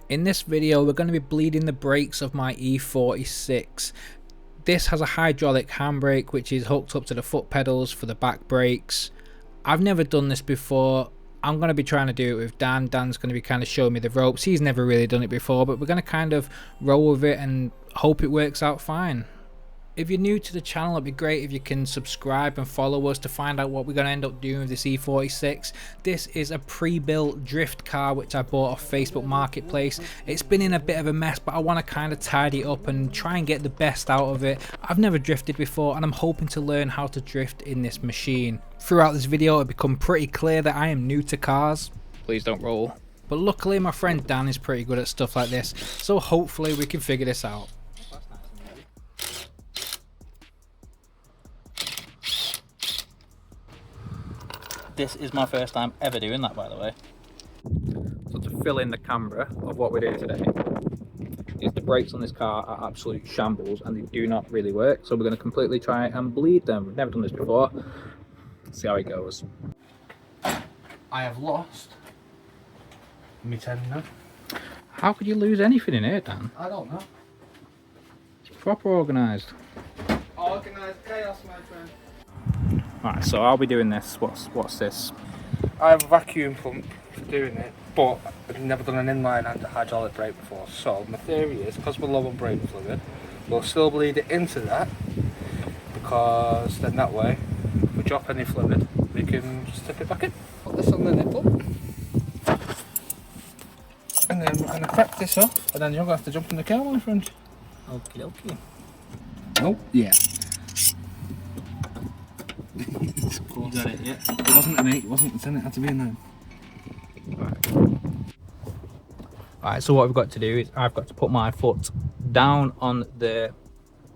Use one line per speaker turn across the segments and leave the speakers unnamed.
In this video we're going to be bleeding the brakes of my E46. This has a hydraulic handbrake which is hooked up to the foot pedals for the back brakes. I've never done this before. I'm going to be trying to do it with Dan. Dan's going to be kind of showing me the ropes. He's never really done it before, but we're going to kind of roll with it and hope it works out fine. If you're new to the channel, it'd be great if you can subscribe and follow us to find out what we're going to end up doing with this E46. This is a pre-built drift car which I bought off Facebook Marketplace. It's been in a bit of a mess, but I want to kind of tidy it up and try and get the best out of it. I've never drifted before and I'm hoping to learn how to drift in this machine. Throughout this video it'll become pretty clear that I am new to cars. Please don't roll. But luckily my friend Dan is pretty good at stuff like this, so hopefully we can figure this out. This is my first time ever doing that, by the way. So to fill in the camera of what we're doing today, is the brakes on this car are absolute shambles and they do not really work. So we're going to completely try and bleed them. We've never done this before. Let's see how it goes.
I have lost me tender.
How could you lose anything in here, Dan?
I don't know.
It's proper organised.
Organised chaos, my friend.
Right, so I'll be doing this. What's this?
I have a vacuum pump for doing it, but I've never done an inline and a hydraulic brake before. So my theory is, because we're low on brake fluid, we'll still bleed it into that, because then that way, if we drop any fluid, we can just tip it back in. Put this on the nipple, and then we're going to crack this up, and then you're going to have to jump in the car, my friend.
Okie dokie.
Oh, yeah.
You got it, yeah?
It wasn't an 8, it wasn't a 10, it had to be a 9.
Alright, so what we've got to do is I've got to put my foot down on the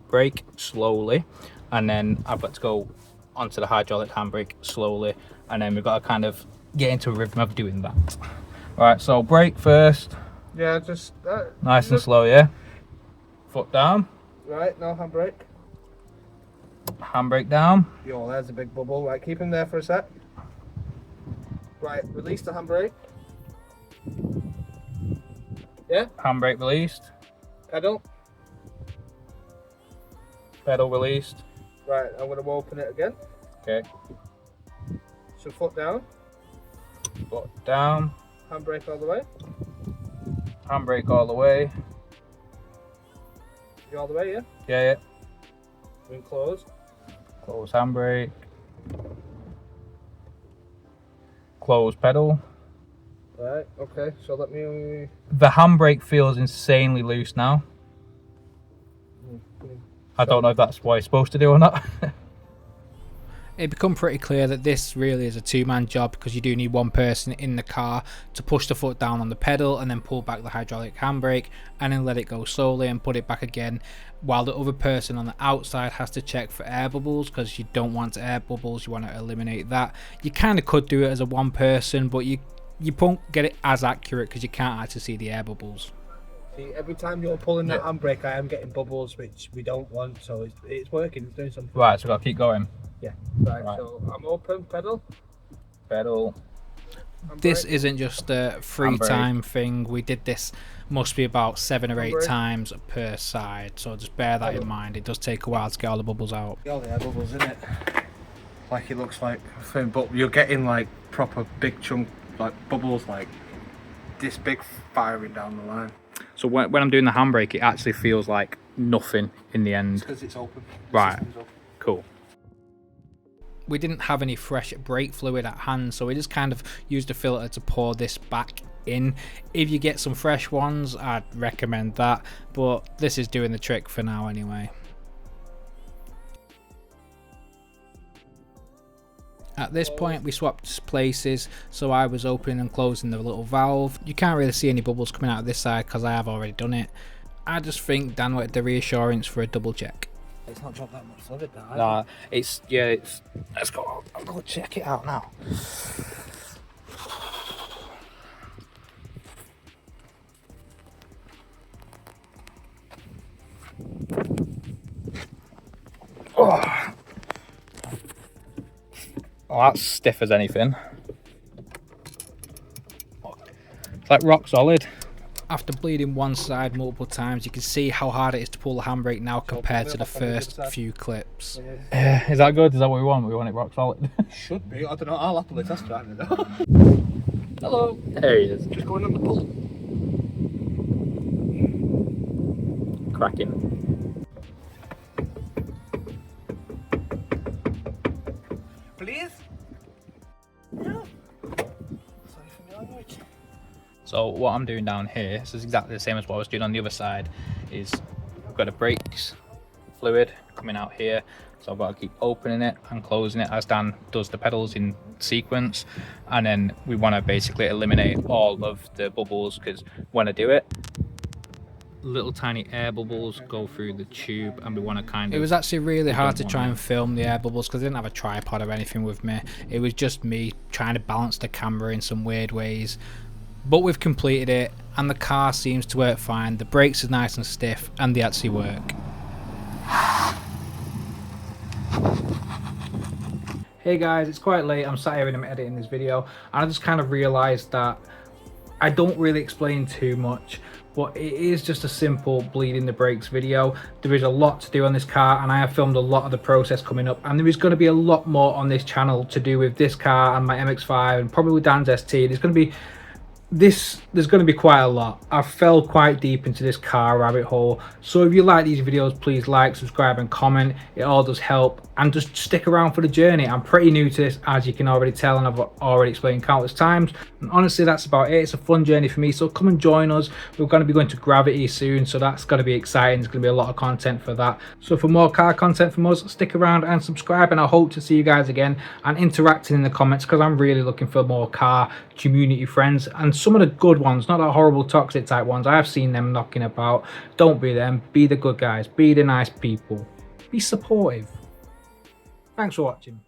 brake slowly, and then I've got to go onto the hydraulic handbrake slowly, and then we've got to kind of get into a rhythm of doing that. Alright, so brake first.
Yeah, just...
Nice and slow, yeah? Foot down.
Right, no handbrake.
Handbrake down.
Yo, there's a big bubble. Right, keep him there for a sec. Right, release the handbrake. Yeah?
Handbrake released.
Pedal.
Pedal released.
Right, I'm going to open it again.
Okay.
So foot down.
Foot down.
Handbrake all the way.
Handbrake all the way.
You all the way, yeah?
Yeah, yeah.
Then close.
Close handbrake. Close pedal.
Right, okay, so let me...
The handbrake feels insanely loose now. I don't know if that's what it's supposed to do or not. It become pretty clear that this really is a two-man job, because you do need one person in the car to push the foot down on the pedal and then pull back the hydraulic handbrake and then let it go slowly and put it back again, while the other person on the outside has to check for air bubbles, because you don't want air bubbles, you want to eliminate that. You kind of could do it as a one person, but you won't get it as accurate because you can't actually see the air bubbles.
See, every time you're pulling that handbrake, I am getting bubbles, which we don't want, so it's working, it's doing something.
Right, so we've got to keep going.
Yeah, right, so I'm open, pedal.
Pedal.
Handbrake.
This isn't just a free time thing. We did this must be about 7 or 8 times per side, so just bear that in mind. It does take a while to get all the bubbles out.
All the air bubbles in it, like it looks like a thing, but you're getting like proper big chunk, like bubbles like this big firing down the line.
So when I'm doing the handbrake, it actually feels like nothing in the end.
Because it's open.
Right, cool. We didn't have any fresh brake fluid at hand, so we just kind of used a filter to pour this back in. If you get some fresh ones, I'd recommend that, but this is doing the trick for now anyway. At this point we swapped places, so I was opening and closing the little valve. You can't really see any bubbles coming out of this side because I have already done it. I just think Dan wanted the reassurance for a double check.
It's not dropped that much fluid, that.
Nah, it's, yeah, it's, let's go, I'll go check it out now. Oh. Oh, that's stiff as anything. It's like rock solid. After bleeding one side multiple times, you can see how hard it is to pull the handbrake now compared to the first few clips.
Is that good? Is that what we want? We want it rock solid.
Should be. I don't know. I'll happily test drive it though.
Hello. There he is.
Just going on the pull.
Cracking.
Please? No. Sorry for my language.
So what I'm doing down here, this is exactly the same as what I was doing on the other side, is I've got a brakes fluid coming out here, so I've got to keep opening it and closing it as Dan does the pedals in sequence, and then we want to basically eliminate all of the bubbles, because when I do it, little tiny air bubbles go through the tube, and we want to kind of...
It was actually really hard to try and film the air bubbles because I didn't have a tripod or anything with me. It was just me trying to balance the camera in some weird ways. But we've completed it, and the car seems to work fine. The brakes are nice and stiff, and they actually work. Hey guys, it's quite late. I'm sat here and I'm editing this video, and I just kind of realised that I don't really explain too much, but it is just a simple bleeding the brakes video. There is a lot to do on this car, and I have filmed a lot of the process coming up, and there is going to be a lot more on this channel to do with this car and my MX-5 and probably with Dan's ST. There's going to be quite a lot. I fell quite deep into this car rabbit hole, so if you like these videos, please like, subscribe and comment. It all does help, and just stick around for the journey. I'm pretty new to this, as you can already tell, and I've already explained countless times, and honestly that's about it. It's a fun journey for me, so come and join us. We're going to be going to Gravity soon, so that's going to be exciting. There's going to be a lot of content for that, so for more car content from us, stick around and subscribe, and I hope to see you guys again and interacting in the comments, because I'm really looking for more car community friends, and some of the good ones, not the horrible toxic type ones. I have seen them knocking about. Don't be them. Be the good guys. Be the nice people. Be supportive. Thanks for watching.